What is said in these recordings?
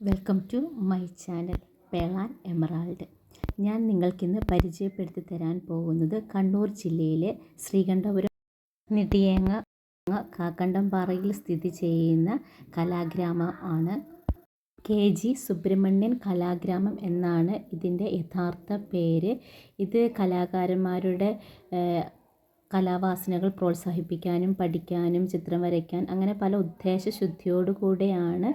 Welcome to my channel Pearl and Emerald. ഞാൻ നിങ്ങൾക്കിന്ന് പരിചയപ്പെടുത്തി തരാൻ പോകുന്നത് കണ്ണൂർ ജില്ലയിലെ ശ്രീകണ്ഠപുരം നെടിയേങ്ങ കാക്കണ്ടംപാറയിൽ സ്ഥിതി ചെയ്യുന്ന കലാഗ്രാമം ആണ്. KG സുബ്രഹ്മണ്യൻ കലാഗ്രാമം എന്നാണ് ഇതിൻ്റെ യഥാർത്ഥ പേര്. ഇത് കലാകാരന്മാരുടെ കലാവാസനകൾ പ്രോത്സാഹിപ്പിക്കാനും പഠിക്കാനും ചിത്രം വരയ്ക്കാൻ അങ്ങനെ പല ഉദ്ദേശശുദ്ധിയോടുകൂടെയാണ്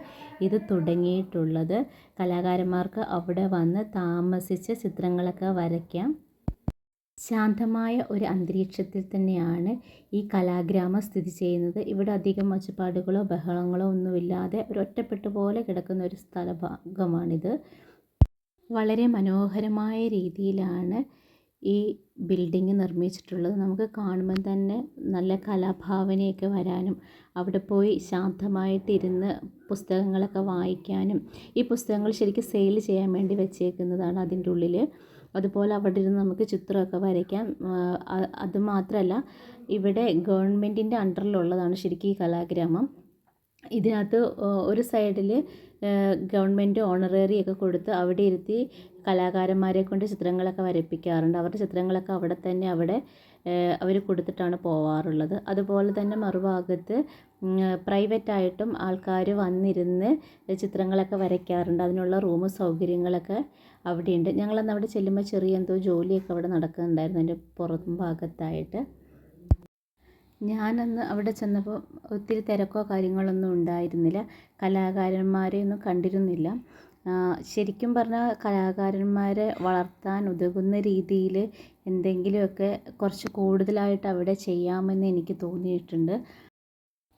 ഇത് തുടങ്ങിയിട്ടുള്ളത്. കലാകാരന്മാർക്ക് അവിടെ വന്ന് താമസിച്ച് ചിത്രങ്ങളൊക്കെ വരയ്ക്കാം. ശാന്തമായ ഒരു അന്തരീക്ഷത്തിൽ തന്നെയാണ് ഈ കലാഗ്രാമം സ്ഥിതി ചെയ്യുന്നത്. ഇവിടെ അധികം ഒച്ചപ്പാടുകളോ ബഹളങ്ങളോ ഒന്നുമില്ലാതെ ഒരു ഒറ്റപ്പെട്ട പോലെ കിടക്കുന്ന ഒരു സ്ഥലഭാഗമാണിത്. വളരെ മനോഹരമായ രീതിയിലാണ് ഈ ബിൽഡിംഗ് നിർമ്മിച്ചിട്ടുള്ളത്. നമുക്ക് കാണുമ്പോൾ തന്നെ നല്ല കലാഭാവനയൊക്കെ വരാനും അവിടെ പോയി ശാന്തമായിട്ടിരുന്ന് പുസ്തകങ്ങളൊക്കെ വായിക്കാനും, ഈ പുസ്തകങ്ങൾ ശരിക്കും സെയിൽ ചെയ്യാൻ വേണ്ടി വെച്ചേക്കുന്നതാണ് അതിൻ്റെ ഉള്ളിൽ. അതുപോലെ അവിടെ ഇരുന്ന് നമുക്ക് ചിത്രമൊക്കെ വരയ്ക്കാം. അതുമാത്രമല്ല, ഇവിടെ ഗവൺമെൻറ്റിൻ്റെ അണ്ടറിലുള്ളതാണ് ശരിക്കും ഈ കലാഗ്രാമം. ഇതിനകത്ത് ഒരു സൈഡിൽ ഗവൺമെൻറ് ഓണററി ഒക്കെ കൊടുത്ത് അവിടെ ഇരുത്തി കലാകാരന്മാരെ കൊണ്ട് ചിത്രങ്ങളൊക്കെ വരപ്പിക്കാറുണ്ട്. അവരുടെ ചിത്രങ്ങളൊക്കെ അവിടെ അവർ കൊടുത്തിട്ടാണ് പോവാറുള്ളത്. അതുപോലെ തന്നെ മറുഭാഗത്ത് പ്രൈവറ്റായിട്ടും ആൾക്കാർ വന്നിരുന്ന് ചിത്രങ്ങളൊക്കെ വരയ്ക്കാറുണ്ട്. അതിനുള്ള റൂം സൗകര്യങ്ങളൊക്കെ അവിടെയുണ്ട്. ഞങ്ങളന്ന് അവിടെ ചെല്ലുമ്പോൾ ചെറിയ എന്തോ ജോലിയൊക്കെ അവിടെ നടക്കുന്നുണ്ടായിരുന്നു അതിൻ്റെ പുറം ഭാഗത്തായിട്ട്. ഞാനന്ന് അവിടെ ചെന്നപ്പോൾ ഒത്തിരി തിരക്കോ കാര്യങ്ങളൊന്നും ഉണ്ടായിരുന്നില്ല. കലാകാരന്മാരെയൊന്നും കണ്ടിരുന്നില്ല. ശരിക്കും പറഞ്ഞാൽ കലാകാരന്മാരെ വളർത്താൻ ഉതകുന്ന രീതിയിൽ എന്തെങ്കിലുമൊക്കെ കുറച്ച് കൂടുതലായിട്ട് അവിടെ ചെയ്യാമെന്ന് എനിക്ക് തോന്നിയിട്ടുണ്ട്.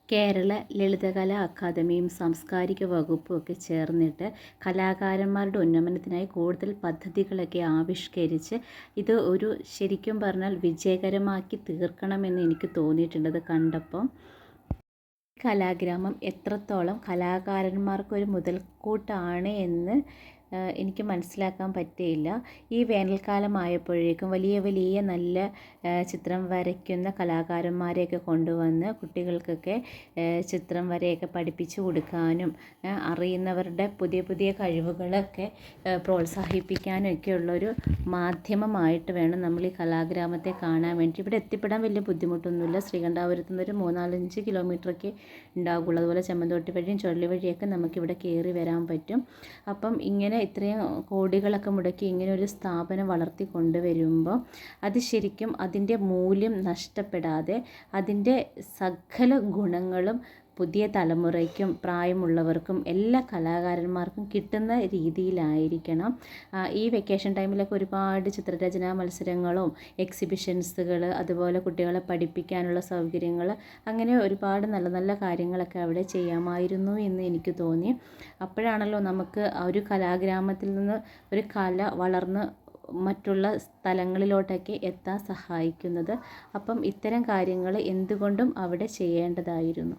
കേരള ലളിതകലാ അക്കാദമിയും സാംസ്കാരിക വകുപ്പും ഒക്കെ ചേർന്നിട്ട് കലാകാരന്മാരുടെ ഉന്നമനത്തിനായി കൂടുതൽ പദ്ധതികളൊക്കെ ആവിഷ്കരിച്ച് ഇത് ഒരു ശരിക്കും പറഞ്ഞാൽ വിജയകരമാക്കി തീർക്കണമെന്ന് എനിക്ക് തോന്നിയിട്ടുണ്ട് ഇത് കണ്ടപ്പോൾ. കലാഗ്രാമം എത്രത്തോളം കലാകാരന്മാർക്കൊരു മുതൽക്കൂട്ടാണ് എന്ന് എനിക്ക് മനസ്സിലാക്കാൻ പറ്റിയില്ല. ഈ വേനൽക്കാലമായപ്പോഴേക്കും വലിയ വലിയ നല്ല ചിത്രം വരയ്ക്കുന്ന കലാകാരന്മാരെയൊക്കെ കൊണ്ടുവന്ന് കുട്ടികൾക്കൊക്കെ ചിത്രം വരയൊക്കെ പഠിപ്പിച്ചു കൊടുക്കാനും അറിയുന്നവരുടെ പുതിയ പുതിയ കഴിവുകളൊക്കെ പ്രോത്സാഹിപ്പിക്കാനും ഒക്കെയുള്ളൊരു മാധ്യമമായിട്ട് വേണം നമ്മൾ ഈ കലാഗ്രാമത്തെ കാണാൻ വേണ്ടി. ഇവിടെ എത്തിപ്പെടാൻ വലിയ ബുദ്ധിമുട്ടൊന്നുമില്ല. ശ്രീകണ്ഠാപുരത്തു നിന്നൊരു 3-4 കിലോമീറ്ററൊക്കെ ഉണ്ടാവുകയുള്ളൂ. അതുപോലെ ചെമ്മന്തോട്ടി വഴിയും ചുഴലി വഴിയൊക്കെ നമുക്കിവിടെ കയറി വരാൻ പറ്റും. അപ്പം ഇങ്ങനെ ഇത്രയും കോടികളൊക്കെ മുടക്കി ഇങ്ങനെ ഒരു സ്ഥാപനം വളർത്തി കൊണ്ടുവരുമ്പോൾ അത് ശരിക്കും അതിൻ്റെ മൂല്യം നഷ്ടപ്പെടാതെ അതിൻ്റെ സകല ഗുണങ്ങളും പുതിയ തലമുറയ്ക്കും പ്രായമുള്ളവർക്കും എല്ലാ കലാകാരന്മാർക്കും കിട്ടുന്ന രീതിയിലായിരിക്കണം. ഈ വെക്കേഷൻ ടൈമിലൊക്കെ ഒരുപാട് ചിത്രരചനാ മത്സരങ്ങളും എക്സിബിഷൻസുകൾ, അതുപോലെ കുട്ടികളെ പഠിപ്പിക്കാനുള്ള സൗകര്യങ്ങൾ, അങ്ങനെ ഒരുപാട് നല്ല നല്ല കാര്യങ്ങളൊക്കെ അവിടെ ചെയ്യാമായിരുന്നു എന്ന് എനിക്ക് തോന്നി. അപ്പോഴാണല്ലോ നമുക്ക് ആ ഒരു കലാഗ്രാമത്തിൽ നിന്ന് ഒരു കല വളർന്ന് മറ്റുള്ള സ്ഥലങ്ങളിലോട്ടൊക്കെ എത്താൻ സഹായിക്കുന്നത്. അപ്പം ഇത്തരം കാര്യങ്ങൾ എന്തുകൊണ്ടും അവിടെ ചെയ്യേണ്ടതായിരുന്നു.